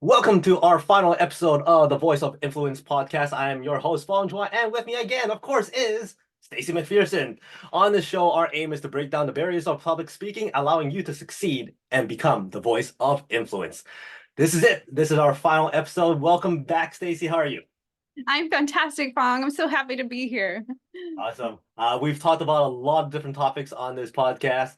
Welcome to our final episode of the Voice of Influence podcast. I am your host, Fong Chua, and with me again, of course, is Stacey McPherson. On this show, our aim is to break down the barriers of public speaking, allowing you to succeed and become the voice of influence. This is it. This is our final episode. Welcome back, Stacey. How are you? I'm fantastic, Fong. I'm so happy to be here. Awesome. We've talked about a lot of different topics on this podcast,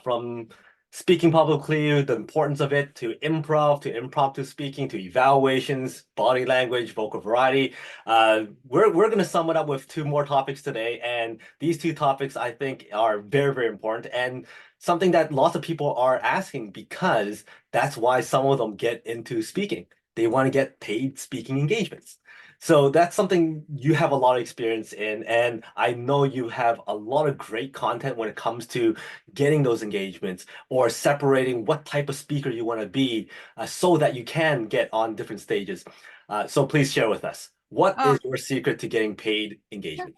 from speaking publicly, the importance of it, to improv, to impromptu speaking, to evaluations, body language, vocal variety. We're going to sum it up with two more topics today, and these two topics I think are very, very important and something that lots of people are asking because that's why some of them get into speaking. They want to get paid speaking engagements. So that's something you have a lot of experience in, and I know you have a lot of great content when it comes to getting those engagements or separating what type of speaker you want to be, so that you can get on different stages. So please share with us, what Oh, is your secret to getting paid engagement?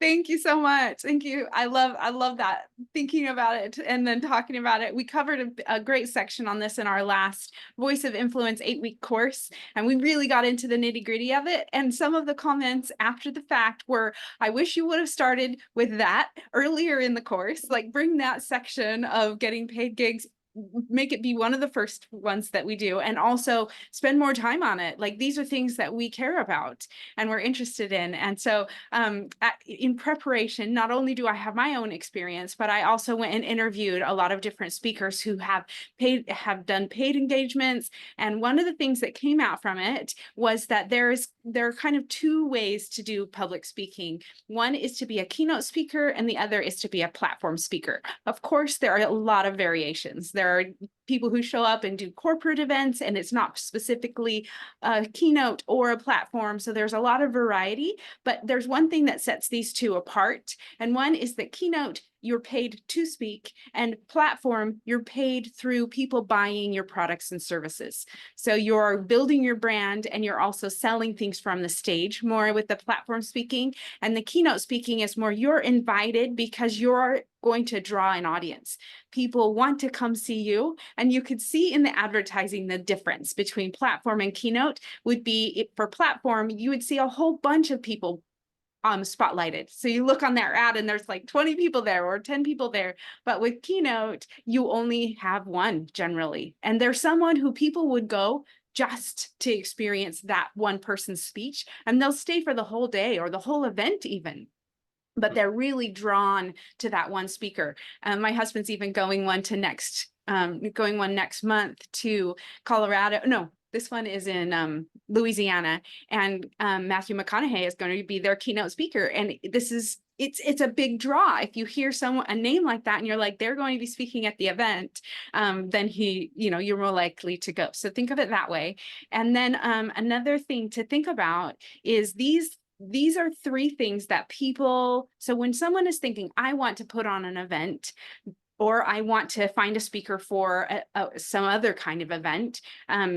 thank you so much. Thank you. I love that. Thinking about it and then talking about it. We covered a great section on this in our last Voice of Influence 8-week course, and we really got into the nitty-gritty of it. And some of the comments after the fact were, I wish you would have started with that earlier in the course, like bring that section of getting paid gigs, make it be one of the first ones that we do, and also spend more time on it. Like, these are things that we care about and we're interested in. And so in preparation, not only do I have my own experience, but I also went and interviewed a lot of different speakers who have done paid engagements. And one of the things that came out from it was that there are kind of two ways to do public speaking. One is to be a keynote speaker, and the other is to be a platform speaker. Of course, there are a lot of variations. There are people who show up and do corporate events, and it's not specifically a keynote or a platform. So there's a lot of variety, but there's one thing that sets these two apart. And one is that keynote, you're paid to speak, and platform, you're paid through people buying your products and services. So you're building your brand, and you're also selling things from the stage more with the platform speaking. And the keynote speaking is more, you're invited because you're going to draw an audience. People want to come see you, and you could see in the advertising the difference between platform and keynote would be, for platform, you would see a whole bunch of people spotlighted. So you look on their ad and there's like 20 people there or 10 people there. But with keynote, you only have one generally. And there's someone who people would go just to experience that one person's speech, and they'll stay for the whole day or the whole event even. But they're really drawn to that one speaker. My husband's even going one next month to Colorado. No, this one is in Louisiana, and Matthew McConaughey is going to be their keynote speaker. And it's a big draw. If you hear a name like that and you're like, they're going to be speaking at the event, then you're more likely to go. So think of it that way. And then another thing to think about is these are three things that people, so when someone is thinking, I want to put on an event, or I want to find a speaker for some other kind of event,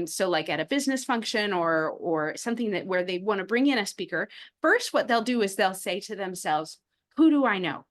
so like at a business function or something where they want to bring in a speaker, first what they'll do is they'll say to themselves, who do I know?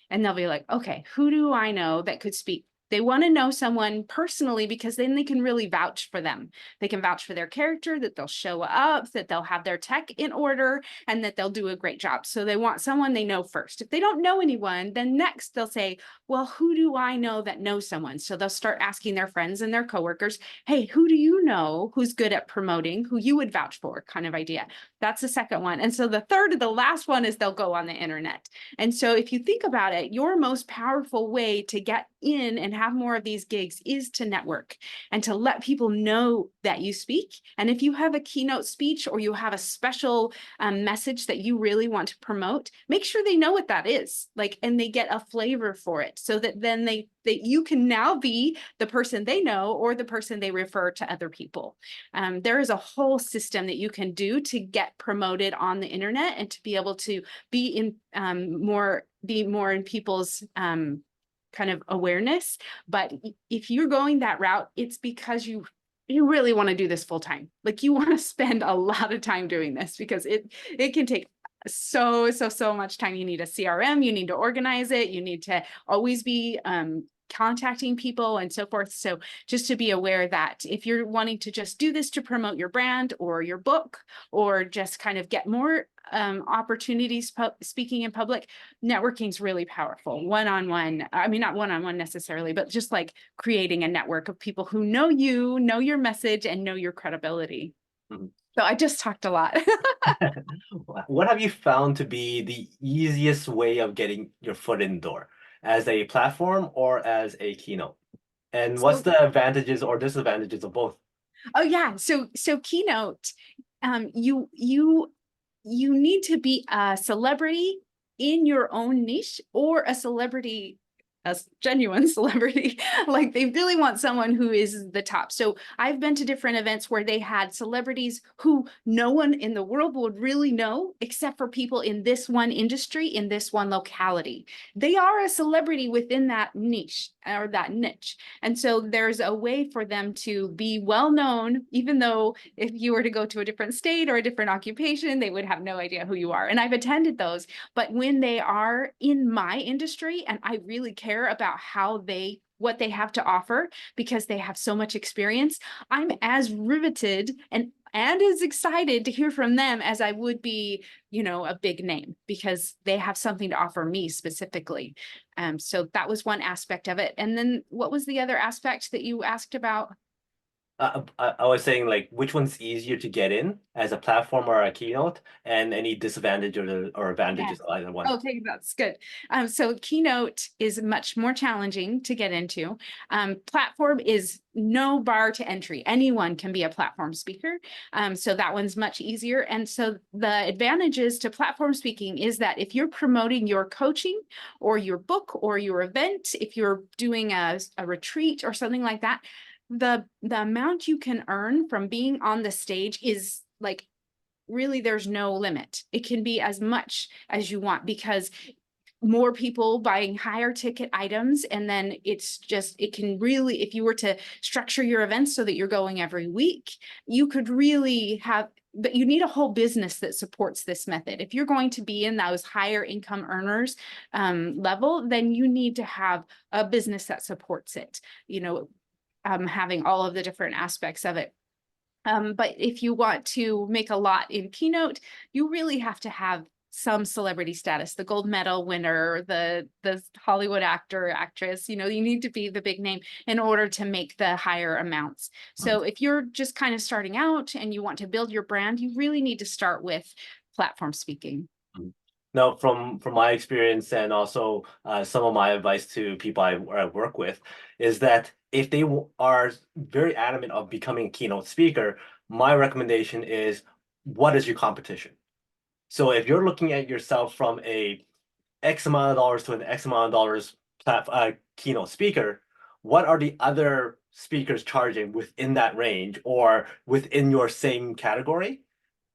And they'll be like, okay, who do I know that could speak? They want to know someone personally because then they can really vouch for them. They can vouch for their character, that they'll show up, that they'll have their tech in order, and that they'll do a great job. So they want someone they know first. If they don't know anyone, then next they'll say, well, who do I know that knows someone? So they'll start asking their friends and their coworkers, hey, who do you know who's good at promoting, who you would vouch for, kind of idea. That's the second one. And so the third, the last one, is they'll go on the internet. And so if you think about it, your most powerful way to get in and have more of these gigs is to network and to let people know that you speak. And if you have a keynote speech or you have a special message that you really want to promote, make sure they know what that is, like, and they get a flavor for it, so that then that you can now be the person they know or the person they refer to other people. There is a whole system that you can do to get promoted on the internet and to be able to be more in people's kind of awareness. But if you're going that route, it's because you really want to do this full time. Like, you want to spend a lot of time doing this because it can take so much time. You need a CRM, you need to organize it, you need to always be contacting people and so forth. So just to be aware that if you're wanting to just do this to promote your brand or your book, or just kind of get more opportunities speaking in public, networking is really powerful. One-on-one, I mean, not one-on-one necessarily, but just like creating a network of people who know you, know your message, and know your credibility. Mhm. So I just talked a lot. What have you found to be the easiest way of getting your foot in the door, as a platform or as a keynote? And what's So, the advantages or disadvantages of both? oh yeah, so keynote, you need to be a celebrity in your own niche, or a celebrity, a genuine celebrity. Like they really want someone who is the top. So I've been to different events where they had celebrities who no one in the world would really know except for people in this one industry, in this one locality. They are a celebrity within that niche or that niche. And so there's a way for them to be well known, even though if you were to go to a different state or a different occupation, they would have no idea who you are. And I've attended those, but when they are in my industry and I really care about what they have to offer because they have so much experience, I'm as riveted and as excited to hear from them as I would be, a big name, because they have something to offer me specifically. So that was one aspect of it. And then what was the other aspect that you asked about? I was saying, like, which one's easier to get in, as a platform or a keynote, and any disadvantage or advantages of either one. Okay, that's good. So Keynote is much more challenging to get into. Platform is no bar to entry. Anyone can be a platform speaker. So that one's much easier. And so the advantages to platform speaking is that if you're promoting your coaching or your book or your event, if you're doing a retreat or something like that, the amount you can earn from being on the stage is like, really, there's no limit. It can be as much as you want, because more people buying higher ticket items. And then it can really, if you were to structure your events so that you're going every week, you could really have, but you need a whole business that supports this method. If you're going to be in those higher income earners level, then you need to have a business that supports it, having all of the different aspects of it. But if you want to make a lot in Keynote, you really have to have some celebrity status, the gold medal winner, the Hollywood actor, actress, you need to be the big name in order to make the higher amounts. So if you're just kind of starting out and you want to build your brand, you really need to start with platform speaking. Now, from my experience, and also some of my advice to people I work with, is that if they are very adamant of becoming a keynote speaker, my recommendation is, what is your competition? So if you're looking at yourself from a X amount of dollars to an X amount of dollars keynote speaker, what are the other speakers charging within that range or within your same category?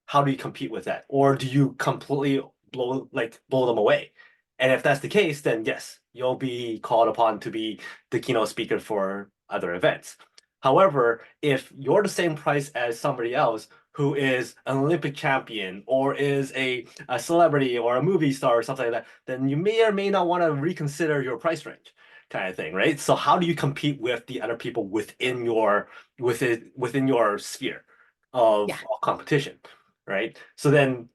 How do you compete with that? Or do you completely blow them away? And if that's the case, then yes, you'll be called upon to be the keynote speaker for other events. However, if you're the same price as somebody else who is an Olympic champion or is a celebrity or a movie star or something like that, then you may or may not want to reconsider your price range, kind of thing, right? So how do you compete with the other people within your sphere of competition, right? So then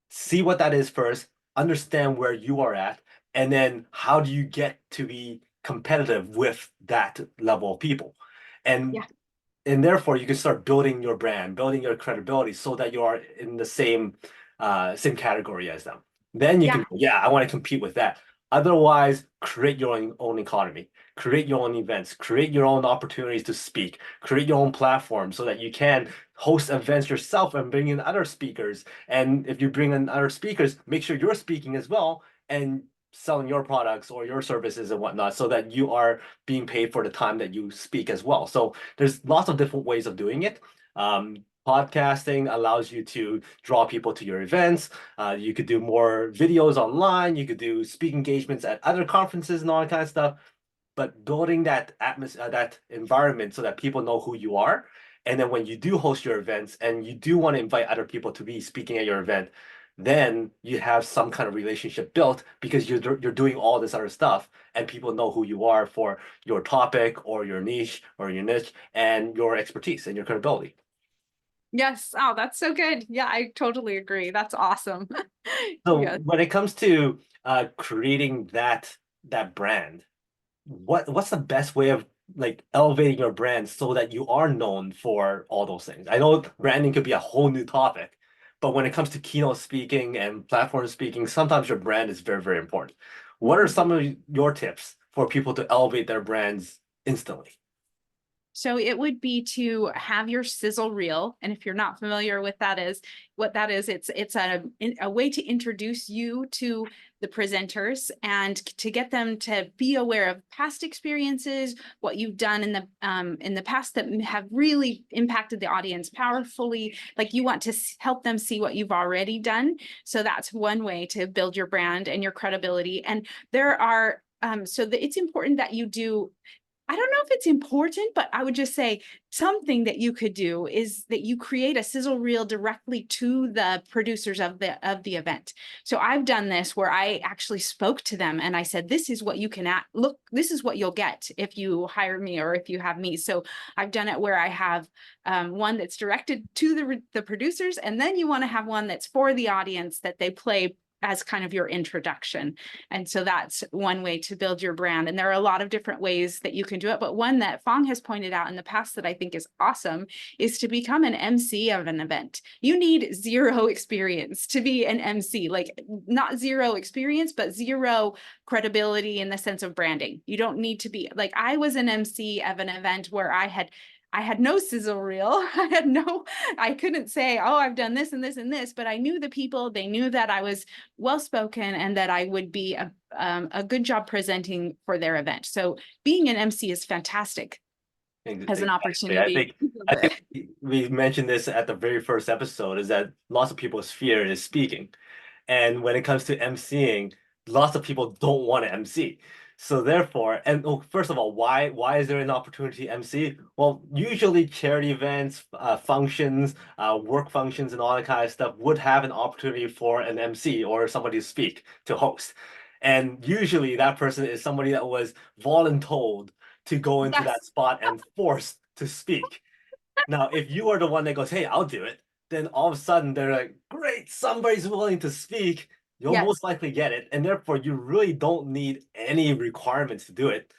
see what that is first, understand where you are at, and then how do you get to be competitive with that level of people? And and therefore you can start building your brand, building your credibility so that you are in the same category as them. Then you can, I want to compete with that. Otherwise, create your own economy, create your own events, create your own opportunities to speak, create your own platform so that you can host events yourself and bring in other speakers. And if you bring in other speakers, make sure you're speaking as well and selling your products or your services and whatnot so that you are being paid for the time that you speak as well. So there's lots of different ways of doing it. Podcasting allows you to draw people to your events. You could do more videos online. You could do speak engagements at other conferences and all that kind of stuff. But building that atmosphere, that environment, so that people know who you are, and then when you do host your events and you do want to invite other people to be speaking at your event, then you have some kind of relationship built because you're doing all this other stuff and people know who you are for your topic or your niche or your niche and your expertise and your credibility. Yes. Oh, that's so good. Yeah, I totally agree. That's awesome. So Yes. when it comes to creating that brand, what's the best way of like elevating your brand so that you are known for all those things? I know branding could be a whole new topic, but when it comes to keynote speaking and platform speaking, sometimes your brand is very, very important. What are some of your tips for people to elevate their brands instantly? So it would be to have your sizzle reel. And if you're not familiar with that is what that is, it's a way to introduce you to the presenters and to get them to be aware of past experiences, what you've done in the past that have really impacted the audience powerfully. Like you want to help them see what you've already done. So that's one way to build your brand and your credibility. And there are it's important that you do. I don't know if it's important, but I would just say something that you could do is that you create a sizzle reel directly to the producers of the event. So I've done this where I actually spoke to them and I said, this is what you can look, this is what you'll get if you hire me or if you have me. So I've done it where I have one that's directed to the producers, and then you want to have one that's for the audience that they play as kind of your introduction. And so that's one way to build your brand. And there are a lot of different ways that you can do it. But one that Phong has pointed out in the past that I think is awesome is to become an MC of an event. You need zero experience to be an MC, like not zero experience, but zero credibility in the sense of branding. You don't need to be like, I was an MC of an event where I had no sizzle reel. I couldn't say, oh, I've done this and this and this, but I knew the people, they knew that I was well-spoken and that I would be a good job presenting for their event. So being an MC is fantastic as an opportunity. I think we mentioned this at the very first episode is that lots of people's fear is speaking. And when it comes to MCing, lots of people don't want to MC. So therefore, and first of all, why is there an opportunity to MC? Well, usually charity events, functions, work functions, and all that kind of stuff would have an opportunity for an MC or somebody to speak, to host. And usually that person is somebody that was voluntold to go into that Yes. spot and forced to speak. Now, if you are the one that goes, hey, I'll do it, then all of a sudden they're like, great, somebody's willing to speak. You'll Yes. most likely get it. And therefore, you really don't need any requirements to do it.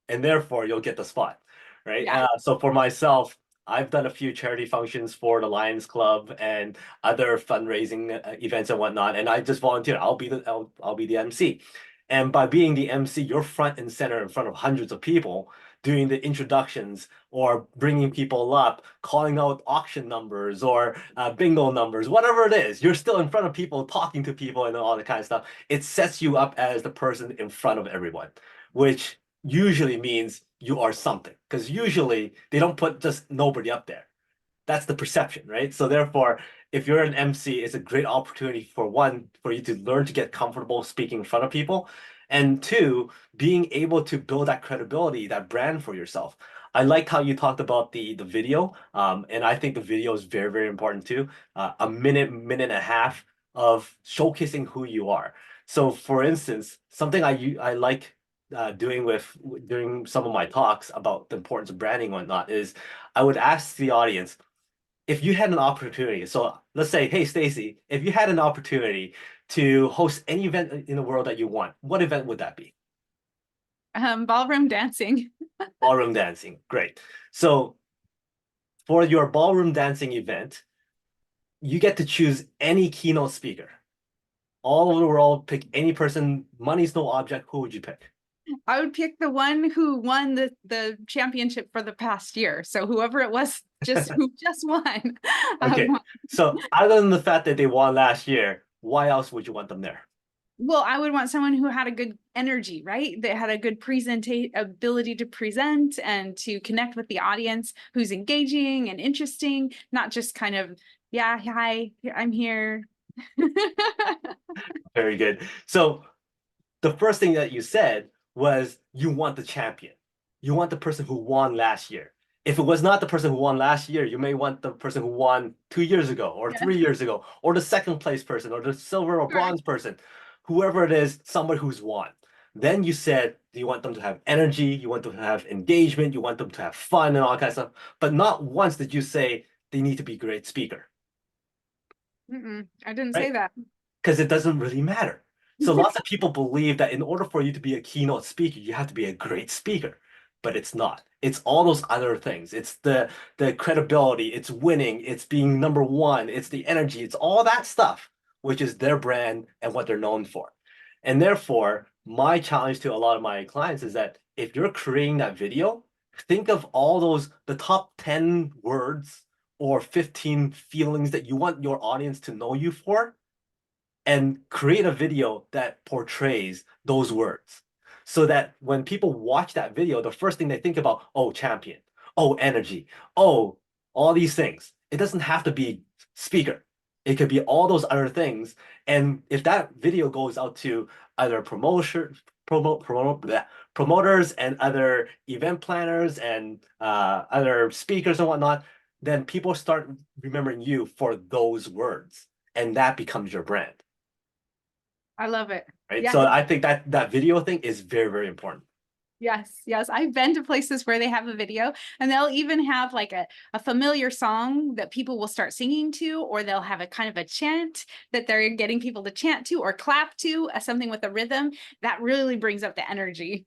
And therefore, you'll get the spot, right? Yeah. So for myself, I've done a few charity functions for the Lions Club and other fundraising events and whatnot. And I just volunteer. I'll be the MC. And by being the MC, you're front and center in front of hundreds of people doing the introductions or bringing people up, calling out auction numbers or bingo numbers, whatever it is. You're still in front of people, talking to people and all that kind of stuff. It sets you up as the person in front of everyone, which usually means you are something because usually they don't put just nobody up there. That's the perception, right? So therefore, if you're an MC, it's a great opportunity for one, for you to learn to get comfortable speaking in front of people, and two, being able to build that credibility, that brand for yourself. I liked how you talked about the video, and I think the video is very, very important too. A minute and a half of showcasing who you are. So, for instance, something I like doing during some of my talks about the importance of branding and whatnot is I would ask the audience if you had an opportunity. So let's say, hey Stacy, if you had an opportunity to host any event in the world that you want, what event would that be? Ballroom dancing. Ballroom dancing. Great. So for your ballroom dancing event, you get to choose any keynote speaker. All over the world, pick any person, money's no object. Who would you pick? I would pick the one who won the championship for the past year. So whoever it was who just won. Okay. So other than the fact that they won last year, why else would you want them there? Well, I would want someone who had a good energy, right? That had a good ability to present and to connect with the audience, who's engaging and interesting, not just kind of, yeah, hi, I'm here. Very good. So the first thing that you said was you want the champion. You want the person who won last year. If it was not the person who won last year, you may want the person who won 2 years ago or Yeah, 3 years ago, or the second place person, or the silver or sure. bronze person, whoever it is, somebody who's won. Then you said you want them to have energy, you want them to have engagement, you want them to have fun and all that kind of stuff. But not once did you say they need to be a great speaker, I didn't say right? that. Because it doesn't really matter. So lots of people believe that in order for you to be a keynote speaker, you have to be a great speaker, but it's not. It's all those other things. It's the credibility, it's winning, it's being number one, it's the energy, it's all that stuff, which is their brand and what they're known for. And therefore, my challenge to a lot of my clients is that if you're creating that video, think of all those the top 10 words or 15 feelings that you want your audience to know you for and create a video that portrays those words so that when people watch that video, the first thing they think about, oh, champion, oh, energy, oh, all these things. It doesn't have to be speaker. It could be all those other things. And if that video goes out to other promoters and other event planners and other speakers and whatnot, then people start remembering you for those words, and that becomes your brand. I love it. Right. Yeah. So I think that video thing is very, very important. Yes, yes. I've been to places where they have a video and they'll even have like a familiar song that people will start singing to, or they'll have a kind of a chant that they're getting people to chant to or clap to, something with a rhythm that really brings up the energy.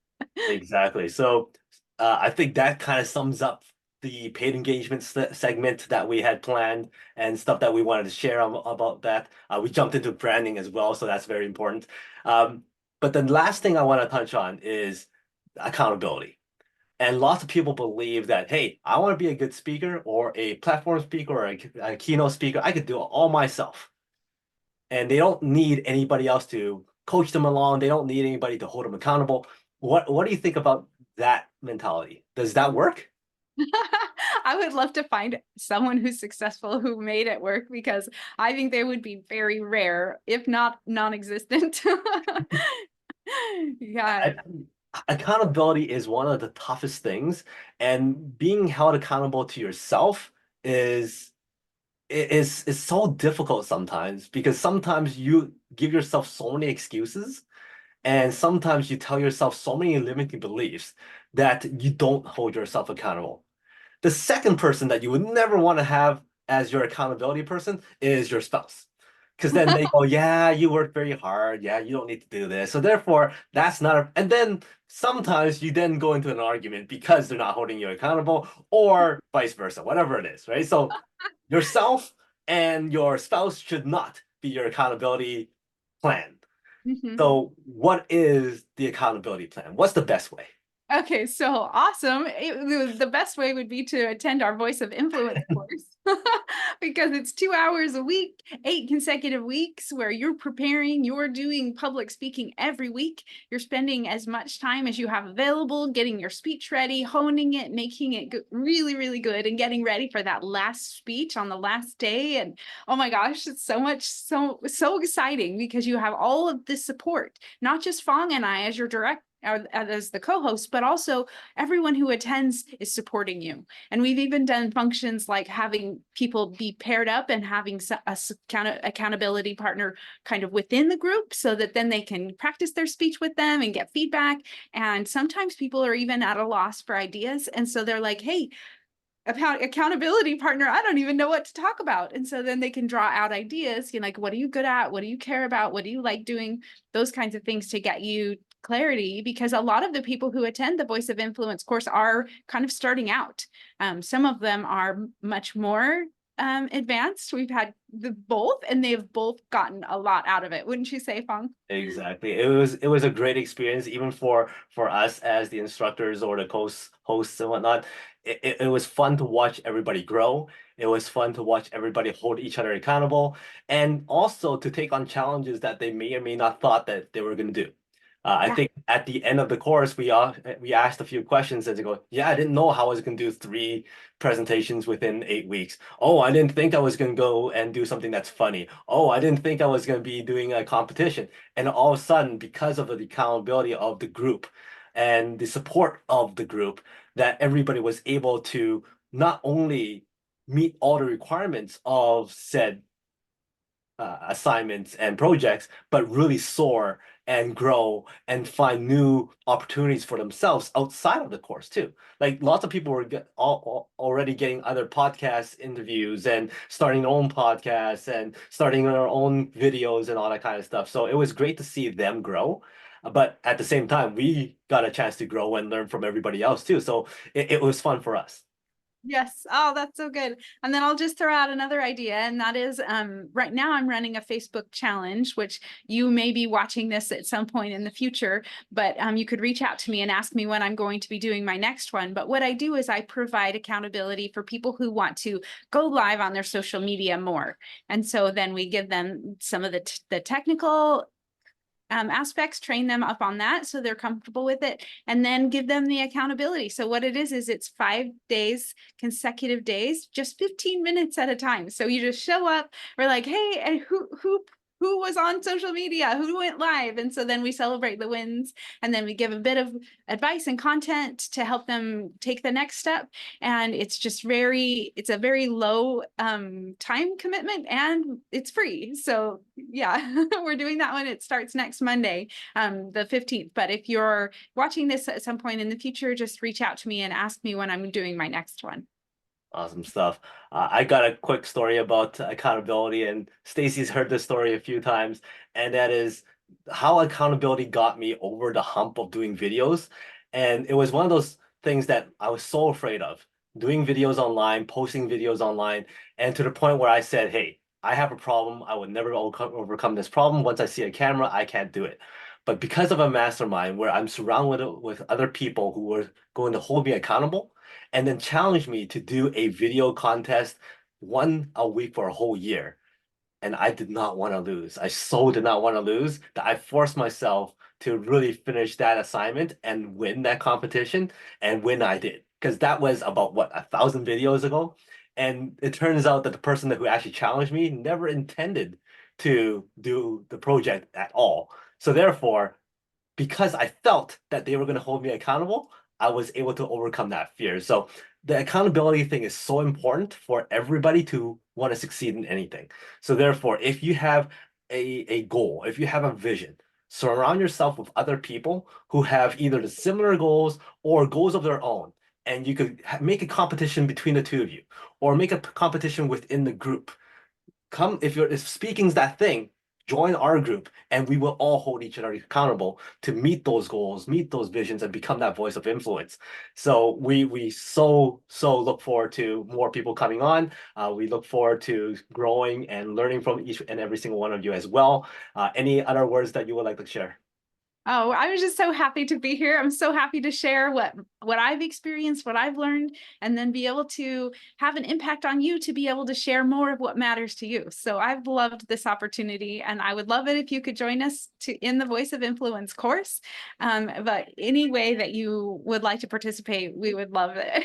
Exactly. So I think that kind of sums up the paid engagement segment that we had planned and stuff that we wanted to share about that. We jumped into branding as well, so that's very important. But the last thing I want to touch on is accountability. And lots of people believe that, hey, I want to be a good speaker or a platform speaker or a keynote speaker. I could do it all myself. And they don't need anybody else to coach them along. They don't need anybody to hold them accountable. What do you think about that mentality? Does that work? I would love to find someone who's successful who made it work, because I think they would be very rare, if not non-existent. Yeah. I, accountability is one of the toughest things, and being held accountable to yourself is so difficult sometimes because sometimes you give yourself so many excuses and sometimes you tell yourself so many limiting beliefs that you don't hold yourself accountable. The second person that you would never want to have as your accountability person is your spouse. Because then they go, yeah, you work very hard. Yeah, you don't need to do this. So therefore, that's not a, and then sometimes you then go into an argument because they're not holding you accountable or vice versa, whatever it is, right? So yourself and your spouse should not be your accountability plan. Mhm. So what is the accountability plan? What's the best way? Okay, so awesome. The best way would be to attend our Voice of Influence course because it's 2 hours a week, 8 consecutive weeks where you're preparing, you're doing public speaking every week. You're spending as much time as you have available, getting your speech ready, honing it, making it really, really good, and getting ready for that last speech on the last day. And oh my gosh, it's so much, so exciting because you have all of this support, not just Fong and I as your direct as the co-host, but also everyone who attends is supporting you. And we've even done functions like having people be paired up and having a accountability partner kind of within the group so that then they can practice their speech with them and get feedback. And sometimes people are even at a loss for ideas. And so they're like, hey, accountability partner, I don't even know what to talk about. And so then they can draw out ideas, like, what are you good at? What do you care about? What do you like doing? Those kinds of things to get you clarity, because a lot of the people who attend the Voice of Influence course are kind of starting out. Some of them are much more advanced. We've had both, and they've both gotten a lot out of it. Wouldn't you say, Fong? Exactly. It was a great experience, even for us as the instructors or the hosts and whatnot. It was fun to watch everybody grow. It was fun to watch everybody hold each other accountable, and also to take on challenges that they may or may not thought that they were going to do. I Yeah. think at the end of the course, we asked a few questions and they go, yeah, I didn't know how I was going to do 3 presentations within 8 weeks. Oh, I didn't think I was going to go and do something that's funny. Oh, I didn't think I was going to be doing a competition. And all of a sudden, because of the accountability of the group and the support of the group, that everybody was able to not only meet all the requirements of said assignments and projects, but really soar and grow and find new opportunities for themselves outside of the course too. Like lots of people were already getting other podcast interviews and starting their own podcasts and starting their own videos and all that kind of stuff. So it was great to see them grow. But at the same time, we got a chance to grow and learn from everybody else too. So it was fun for us. Yes. Oh, that's so good. And then I'll just throw out another idea. And that is right now I'm running a Facebook challenge, which you may be watching this at some point in the future, but you could reach out to me and ask me when I'm going to be doing my next one. But what I do is I provide accountability for people who want to go live on their social media more. And so then we give them some of the technical aspects, train them up on that so they're comfortable with it, and then give them the accountability. So what it is it's 5 days, consecutive days, just 15 minutes at a time. So you just show up, we're like, hey, and who was on social media, who went live? And so then we celebrate the wins, and then we give a bit of advice and content to help them take the next step. And it's just it's a very low time commitment, and it's free. So yeah, we're doing that one. It starts next Monday, the 15th. But if you're watching this at some point in the future, just reach out to me and ask me when I'm doing my next one. Awesome stuff. I got a quick story about accountability, and Stacy's heard this story a few times, and that is how accountability got me over the hump of doing videos. And it was one of those things that I was so afraid of, doing videos online, posting videos online, and to the point where I said, hey, I have a problem. I would never overcome this problem. Once I see a camera, I can't do it. But because of a mastermind where I'm surrounded with other people who were going to hold me accountable, and then challenged me to do a video contest one a week for a whole year. And I did not want to lose. I so did not want to lose that I forced myself to really finish that assignment and win that competition. And when I did, because that was about what, 1,000 videos ago. And it turns out that the person who actually challenged me never intended to do the project at all. So therefore, because I felt that they were going to hold me accountable, I was able to overcome that fear. So the accountability thing is so important for everybody to want to succeed in anything. So therefore, if you have a goal, if you have a vision, surround yourself with other people who have either the similar goals or goals of their own. And you could make a competition between the two of you, or make a competition within the group. Come, if speaking's that thing, join our group, and we will all hold each other accountable to meet those goals, meet those visions, and become that voice of influence. So we so look forward to more people coming on. We look forward to growing and learning from each and every single one of you as well. Any other words that you would like to share? Oh, I was just so happy to be here. I'm so happy to share what I've experienced, what I've learned, and then be able to have an impact on you to be able to share more of what matters to you. So I've loved this opportunity, and I would love it if you could join us in the Voice of Influence course. But any way that you would like to participate, we would love it.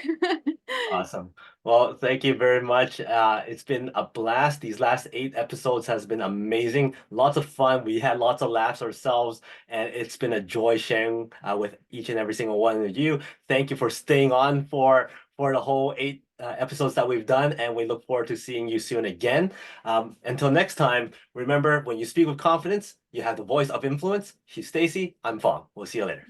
Awesome. Well, thank you very much. It's been a blast. These last 8 episodes has been amazing. Lots of fun. We had lots of laughs ourselves, and it's been a joy sharing with each and every single one of you. Thank you for staying on for the whole 8 episodes that we've done, and we look forward to seeing you soon again. Until next time, remember, when you speak with confidence, you have the voice of influence. She's Stacy. I'm Fong. We'll see you later.